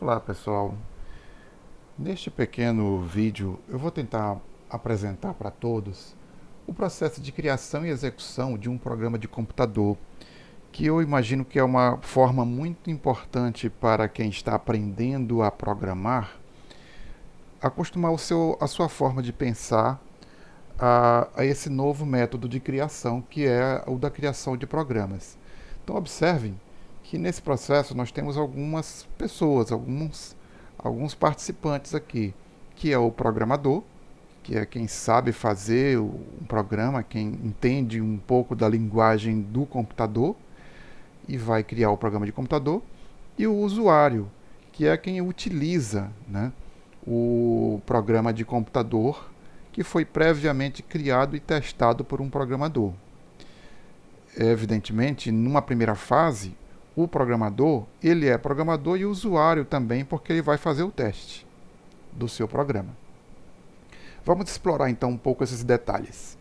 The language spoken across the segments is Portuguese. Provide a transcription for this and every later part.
Olá pessoal, neste pequeno vídeo eu vou tentar apresentar para todos o processo de criação e execução de um programa de computador, que eu imagino que é uma forma muito importante para quem está aprendendo a programar, acostumar a sua forma de pensar a esse novo método de criação, que é o da criação de programas. Então observem que nesse processo nós temos algumas pessoas, alguns participantes aqui, que é o programador, que é quem sabe fazer um programa, quem entende um pouco da linguagem do computador e vai criar o programa de computador, e o usuário, que é quem utiliza, né, o programa de computador que foi previamente criado e testado por um programador. Evidentemente, numa primeira fase, o programador, ele é programador e usuário também, porque ele vai fazer o teste do seu programa. Vamos explorar então um pouco esses detalhes.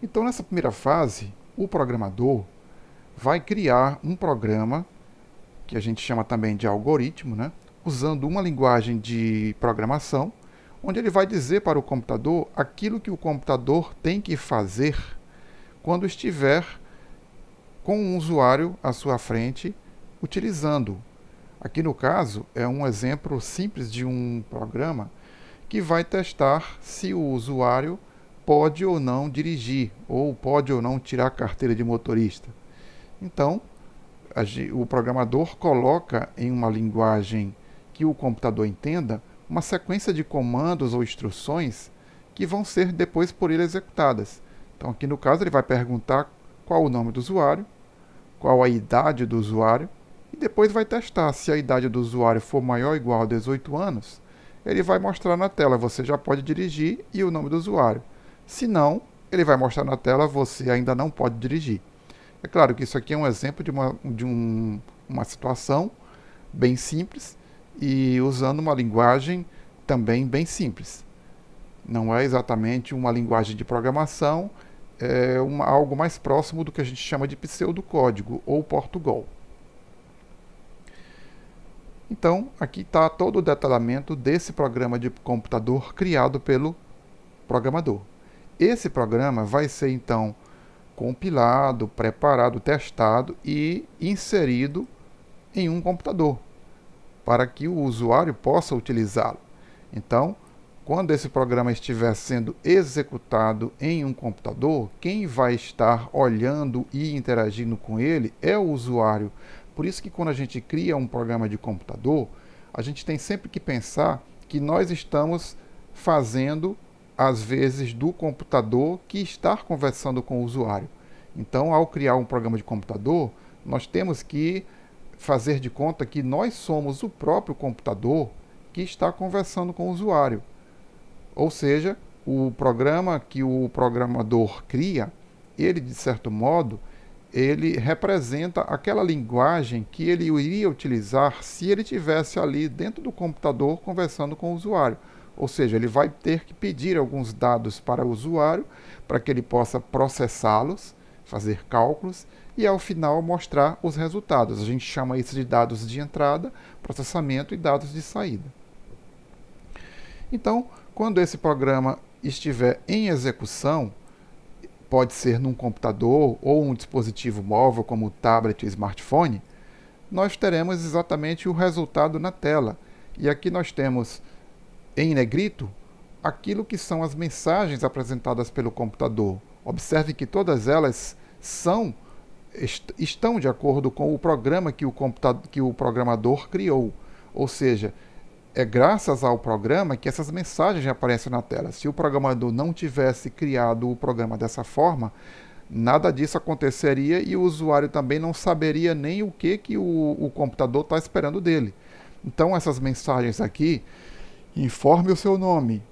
Então, nessa primeira fase, o programador vai criar um programa, que a gente chama também de algoritmo, né? Usando uma linguagem de programação, onde ele vai dizer para o computador aquilo que o computador tem que fazer quando estiver com um usuário à sua frente utilizando. Aqui no caso é um exemplo simples de um programa que vai testar se o usuário pode ou não dirigir, ou pode ou não tirar a carteira de motorista. Então, o programador coloca em uma linguagem que o computador entenda uma sequência de comandos ou instruções que vão ser depois por ele executadas. Então, aqui no caso, ele vai perguntar qual o nome do usuário, qual a idade do usuário, e depois vai testar. Se a idade do usuário for maior ou igual a 18 anos, ele vai mostrar na tela, você já pode dirigir, e o nome do usuário. Se não, ele vai mostrar na tela, você ainda não pode dirigir. É claro que isso aqui é um exemplo de uma situação bem simples e usando uma linguagem também bem simples. Não é exatamente uma linguagem de programação, é algo mais próximo do que a gente chama de pseudocódigo ou Portugal. Então, aqui está todo o detalhamento desse programa de computador criado pelo programador. Esse programa vai ser, então, compilado, preparado, testado e inserido em um computador, para que o usuário possa utilizá-lo. Então, quando esse programa estiver sendo executado em um computador, quem vai estar olhando e interagindo com ele é o usuário. Por isso que quando a gente cria um programa de computador, a gente tem sempre que pensar que nós estamos fazendo às vezes do computador que está conversando com o usuário. Então, ao criar um programa de computador, nós temos que fazer de conta que nós somos o próprio computador que está conversando com o usuário. Ou seja, o programa que o programador cria, ele, de certo modo, ele representa aquela linguagem que ele iria utilizar se ele estivesse ali dentro do computador conversando com o usuário. Ou seja, ele vai ter que pedir alguns dados para o usuário para que ele possa processá-los, fazer cálculos e ao final mostrar os resultados. A gente chama isso de dados de entrada, processamento e dados de saída. Então, quando esse programa estiver em execução, pode ser num computador ou um dispositivo móvel como tablet e smartphone, nós teremos exatamente o resultado na tela. E aqui nós temos em negrito aquilo que são as mensagens apresentadas pelo computador. Observe que todas elas estão de acordo com o programa que o programador criou. Ou seja, é graças ao programa que essas mensagens aparecem na tela. Se o programador não tivesse criado o programa dessa forma, nada disso aconteceria e o usuário também não saberia nem o que o computador está esperando dele. Então essas mensagens aqui: informe o seu nome,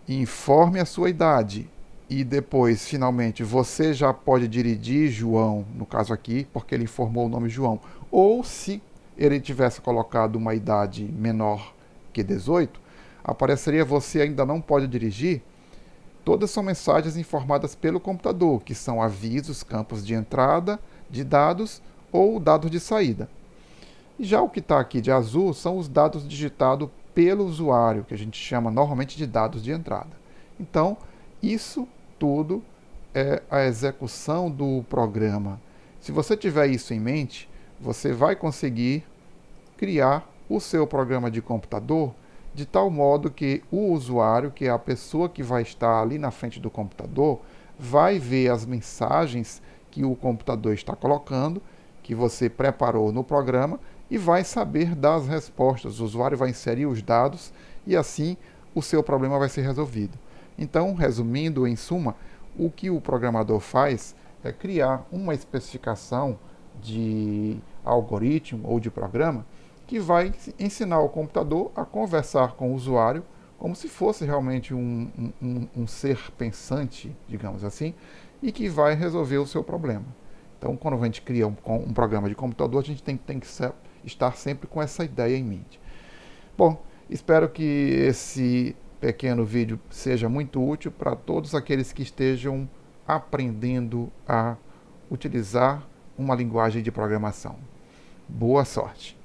informe a sua idade e depois, finalmente, você já pode dirigir João, no caso aqui, porque ele informou o nome João. Ou se ele tivesse colocado uma idade menor que 18, apareceria você ainda não pode dirigir. Todas são mensagens informadas pelo computador, que são avisos, campos de entrada, de dados ou dados de saída. E já o que está aqui de azul são os dados digitados pelo usuário, que a gente chama normalmente de dados de entrada. Então, isso tudo é a execução do programa. Se você tiver isso em mente, você vai conseguir criar o seu programa de computador de tal modo que o usuário, que é a pessoa que vai estar ali na frente do computador, vai ver as mensagens que o computador está colocando, que você preparou no programa, e vai saber das respostas. O usuário vai inserir os dados e assim o seu problema vai ser resolvido. Então, resumindo, em suma, o que o programador faz é criar uma especificação de algoritmo ou de programa que vai ensinar o computador a conversar com o usuário como se fosse realmente um ser pensante, digamos assim, e que vai resolver o seu problema. Então, quando a gente cria um programa de computador, a gente tem que estar sempre com essa ideia em mente. Bom, espero que esse pequeno vídeo seja muito útil para todos aqueles que estejam aprendendo a utilizar uma linguagem de programação. Boa sorte!